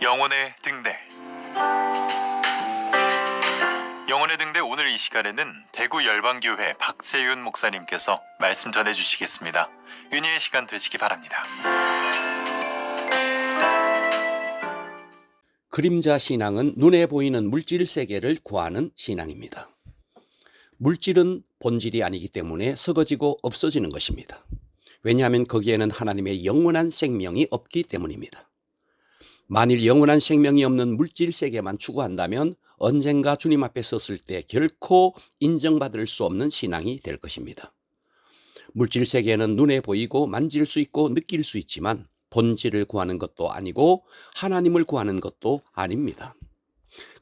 영혼의 등대. 영혼의 등대 오늘 이 시간에는 대구 열방교회 박재윤 목사님께서 말씀 전해주시겠습니다. 은혜의 시간 되시기 바랍니다. 그림자 신앙은 눈에 보이는 물질 세계를 구하는 신앙입니다. 물질은 본질이 아니기 때문에 썩어지고 없어지는 것입니다. 왜냐하면 거기에는 하나님의 영원한 생명이 없기 때문입니다. 만일 영원한 생명이 없는 물질 세계만 추구한다면 언젠가 주님 앞에 섰을 때 결코 인정받을 수 없는 신앙이 될 것입니다. 물질 세계는 눈에 보이고 만질 수 있고 느낄 수 있지만 본질을 구하는 것도 아니고 하나님을 구하는 것도 아닙니다.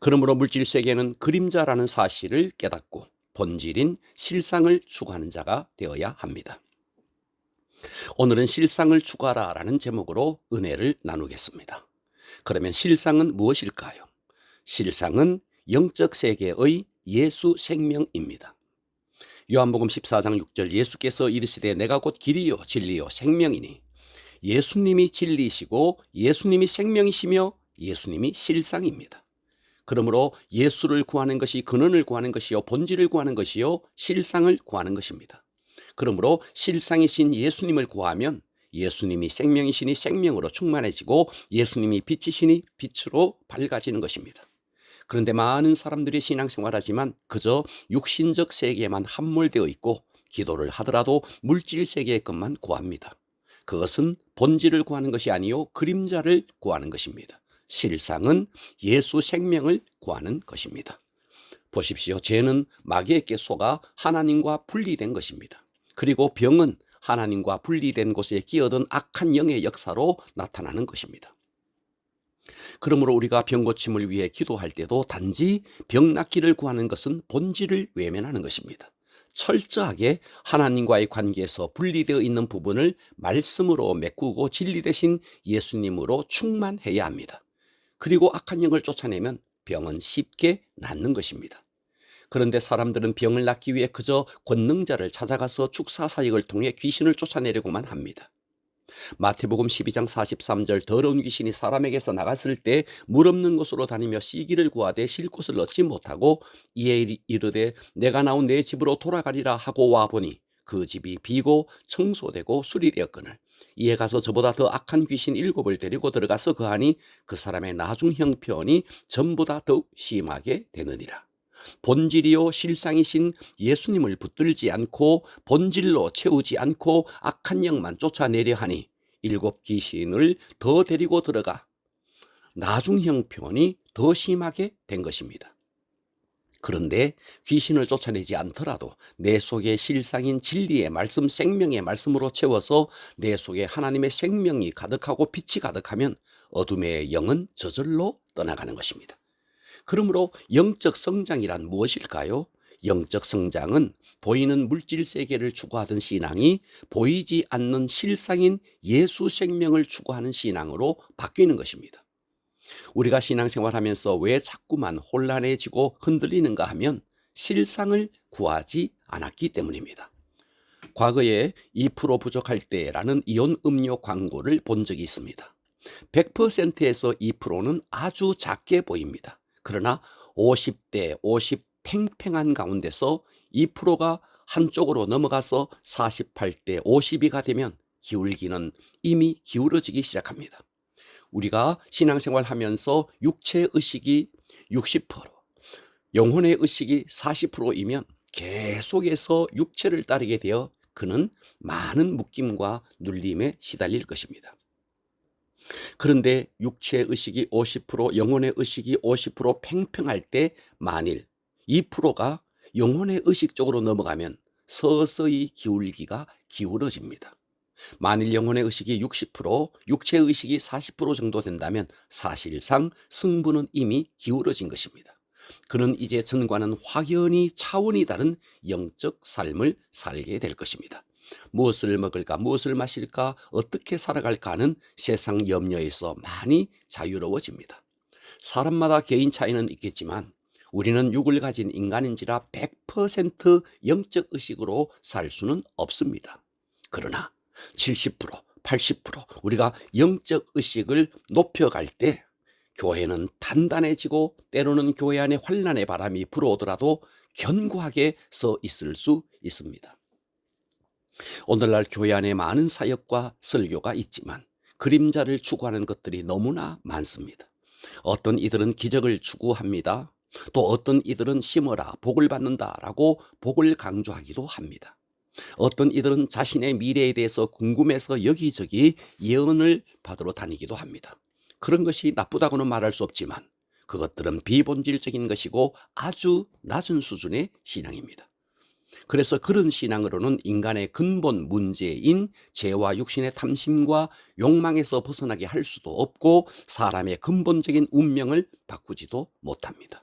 그러므로 물질 세계는 그림자라는 사실을 깨닫고 본질인 실상을 추구하는 자가 되어야 합니다. 오늘은 실상을 추구하라라는 제목으로 은혜를 나누겠습니다. 그러면 실상은 무엇일까요? 실상은 영적 세계의 예수 생명입니다. 요한복음 14장 6절 예수께서 이르시되 내가 곧 길이요 진리요 생명이니 예수님이 진리시고 예수님이 생명이시며 예수님이 실상입니다. 그러므로 예수를 구하는 것이 근원을 구하는 것이요 본질을 구하는 것이요 실상을 구하는 것입니다. 그러므로 실상이신 예수님을 구하면 예수님이 생명이시니 생명으로 충만해지고 예수님이 빛이시니 빛으로 밝아지는 것입니다. 그런데 많은 사람들이 신앙생활하지만 그저 육신적 세계에만 함몰되어 있고 기도를 하더라도 물질 세계의 것만 구합니다. 그것은 본질을 구하는 것이 아니요 그림자를 구하는 것입니다. 실상은 예수 생명을 구하는 것입니다. 보십시오. 죄는 마귀에게 속아 하나님과 분리된 것입니다. 그리고 병은 하나님과 분리된 곳에 끼어든 악한 영의 역사로 나타나는 것입니다. 그러므로 우리가 병 고침을 위해 기도할 때도 단지 병 낫기를 구하는 것은 본질을 외면하는 것입니다. 철저하게 하나님과의 관계에서 분리되어 있는 부분을 말씀으로 메꾸고 진리 대신 예수님으로 충만해야 합니다. 그리고 악한 영을 쫓아내면 병은 쉽게 낫는 것입니다. 그런데 사람들은 병을 낫기 위해 그저 권능자를 찾아가서 축사사역을 통해 귀신을 쫓아내려고만 합니다. 마태복음 12장 43절 더러운 귀신이 사람에게서 나갔을 때 물 없는 곳으로 다니며 씨기를 구하되 쉴 곳을 얻지 못하고 이에 이르되 내가 나온 내 집으로 돌아가리라 하고 와보니 그 집이 비고 청소되고 수리되었거늘 이에 가서 저보다 더 악한 귀신 7을 데리고 들어가서 거하니 그 사람의 나중 형편이 전보다 더욱 심하게 되느니라. 본질이요 실상이신 예수님을 붙들지 않고 본질로 채우지 않고 악한 영만 쫓아내려 하니 7 귀신을 더 데리고 들어가 나중 형편이 더 심하게 된 것입니다. 그런데 귀신을 쫓아내지 않더라도 내 속에 실상인 진리의 말씀, 생명의 말씀으로 채워서 내 속에 하나님의 생명이 가득하고 빛이 가득하면 어둠의 영은 저절로 떠나가는 것입니다. 그러므로 영적 성장이란 무엇일까요? 영적 성장은 보이는 물질 세계를 추구하던 신앙이 보이지 않는 실상인 예수 생명을 추구하는 신앙으로 바뀌는 것입니다. 우리가 신앙생활하면서 왜 자꾸만 혼란해지고 흔들리는가 하면 실상을 구하지 않았기 때문입니다. 과거에 2% 부족할 때라는 이온 음료 광고를 본 적이 있습니다. 100%에서 2%는 아주 작게 보입니다. 그러나 50대 50 팽팽한 가운데서 2%가 한쪽으로 넘어가서 48대 52가 되면 기울기는 이미 기울어지기 시작합니다. 우리가 신앙생활 하면서 육체 의식이 60%, 영혼의 의식이 40%이면 계속해서 육체를 따르게 되어 그는 많은 묶임과 눌림에 시달릴 것입니다. 그런데 육체의 의식이 50%, 영혼의 의식이 50% 팽팽할 때 만일 2%가 영혼의 의식 쪽으로 넘어가면 서서히 기울기가 기울어집니다. 만일 영혼의 의식이 60%, 육체의 의식이 40% 정도 된다면 사실상 승부는 이미 기울어진 것입니다. 그는 이제 전과는 확연히 차원이 다른 영적 삶을 살게 될 것입니다. 무엇을 먹을까, 무엇을 마실까, 어떻게 살아갈까 하는 세상 염려에서 많이 자유로워집니다. 사람마다 개인 차이는 있겠지만 우리는 육을 가진 인간인지라 100% 영적 의식으로 살 수는 없습니다. 그러나 70%, 80% 우리가 영적 의식을 높여갈 때 교회는 단단해지고 때로는 교회 안에 환난의 바람이 불어오더라도 견고하게 서 있을 수 있습니다. 오늘날 교회 안에 많은 사역과 설교가 있지만 그림자를 추구하는 것들이 너무나 많습니다. 어떤 이들은 기적을 추구합니다. 또 어떤 이들은 심어라 복을 받는다라고 복을 강조하기도 합니다. 어떤 이들은 자신의 미래에 대해서 궁금해서 여기저기 예언을 받으러 다니기도 합니다. 그런 것이 나쁘다고는 말할 수 없지만 그것들은 비본질적인 것이고 아주 낮은 수준의 신앙입니다. 그래서 그런 신앙으로는 인간의 근본 문제인 죄와 육신의 탐심과 욕망에서 벗어나게 할 수도 없고 사람의 근본적인 운명을 바꾸지도 못합니다.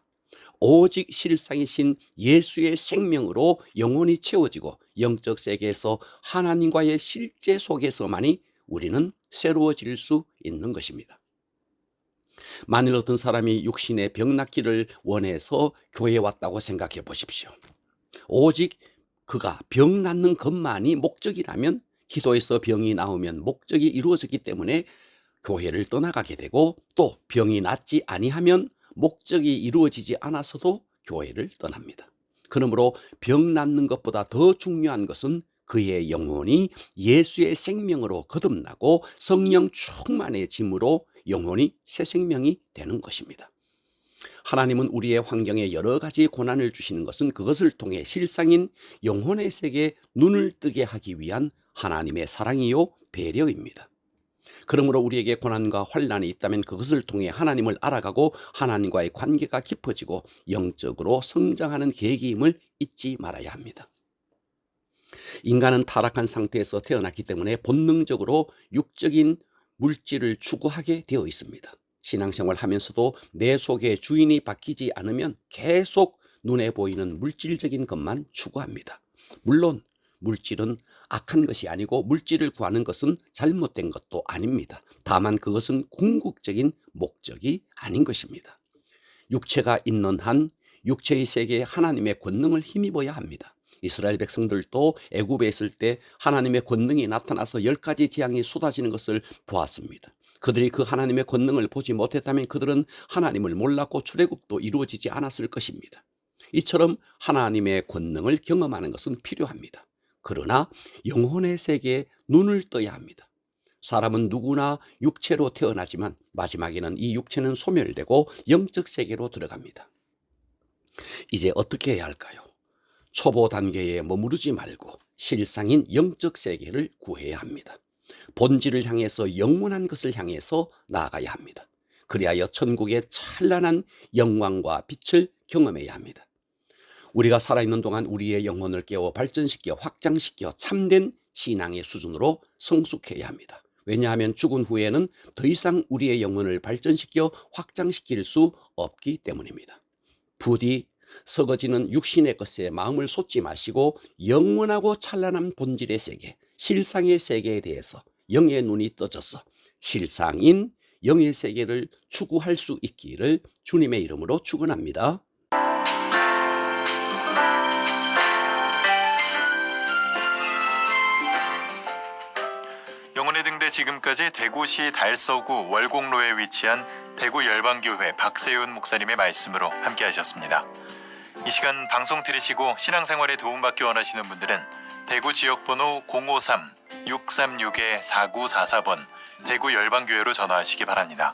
오직 실상이신 예수의 생명으로 영혼이 채워지고 영적 세계에서 하나님과의 실제 속에서만이 우리는 새로워질 수 있는 것입니다. 만일 어떤 사람이 육신의 병 낫기를 원해서 교회에 왔다고 생각해 보십시오. 오직 그가 병 낫는 것만이 목적이라면 기도에서 병이 나오면 목적이 이루어졌기 때문에 교회를 떠나가게 되고 또 병이 낫지 아니하면 목적이 이루어지지 않아서도 교회를 떠납니다. 그러므로 병 낫는 것보다 더 중요한 것은 그의 영혼이 예수의 생명으로 거듭나고 성령 충만해짐으로 영혼이 새 생명이 되는 것입니다. 하나님은 우리의 환경에 여러 가지 고난을 주시는 것은 그것을 통해 실상인 영혼의 세계에 눈을 뜨게 하기 위한 하나님의 사랑이요 배려입니다. 그러므로 우리에게 고난과 환난이 있다면 그것을 통해 하나님을 알아가고 하나님과의 관계가 깊어지고 영적으로 성장하는 계기임을 잊지 말아야 합니다. 인간은 타락한 상태에서 태어났기 때문에 본능적으로 육적인 물질을 추구하게 되어 있습니다. 신앙생활 하면서도 내 속에 주인이 바뀌지 않으면 계속 눈에 보이는 물질적인 것만 추구합니다. 물론 물질은 악한 것이 아니고 물질을 구하는 것은 잘못된 것도 아닙니다. 다만 그것은 궁극적인 목적이 아닌 것입니다. 육체가 있는 한 육체의 세계에 하나님의 권능을 힘입어야 합니다. 이스라엘 백성들도 애굽에 있을 때 하나님의 권능이 나타나서 10가지 재앙이 쏟아지는 것을 보았습니다. 그들이 그 하나님의 권능을 보지 못했다면 그들은 하나님을 몰랐고 출애굽도 이루어지지 않았을 것입니다. 이처럼 하나님의 권능을 경험하는 것은 필요합니다. 그러나 영혼의 세계에 눈을 떠야 합니다. 사람은 누구나 육체로 태어나지만 마지막에는 이 육체는 소멸되고 영적 세계로 들어갑니다. 이제 어떻게 해야 할까요? 초보 단계에 머무르지 말고 실상인 영적 세계를 구해야 합니다. 본질을 향해서 영원한 것을 향해서 나아가야 합니다. 그리하여 천국의 찬란한 영광과 빛을 경험해야 합니다. 우리가 살아있는 동안 우리의 영혼을 깨워 발전시켜 확장시켜 참된 신앙의 수준으로 성숙해야 합니다. 왜냐하면 죽은 후에는 더 이상 우리의 영혼을 발전시켜 확장시킬 수 없기 때문입니다. 부디 썩어지는 육신의 것에 마음을 쏟지 마시고 영원하고 찬란한 본질의 세계, 실상의 세계에 대해서 영의 눈이 떠져서 실상인 영의 세계를 추구할 수 있기를 주님의 이름으로 축원합니다. 영혼의 등대 지금까지 대구시 달서구 월곡로에 위치한 대구 열방교회 박세윤 목사님의 말씀으로 함께 하셨습니다. 이 시간 방송 들으시고 신앙생활에 도움받기 원하시는 분들은 대구 지역번호 053-636-4944번 대구 열방교회로 전화하시기 바랍니다.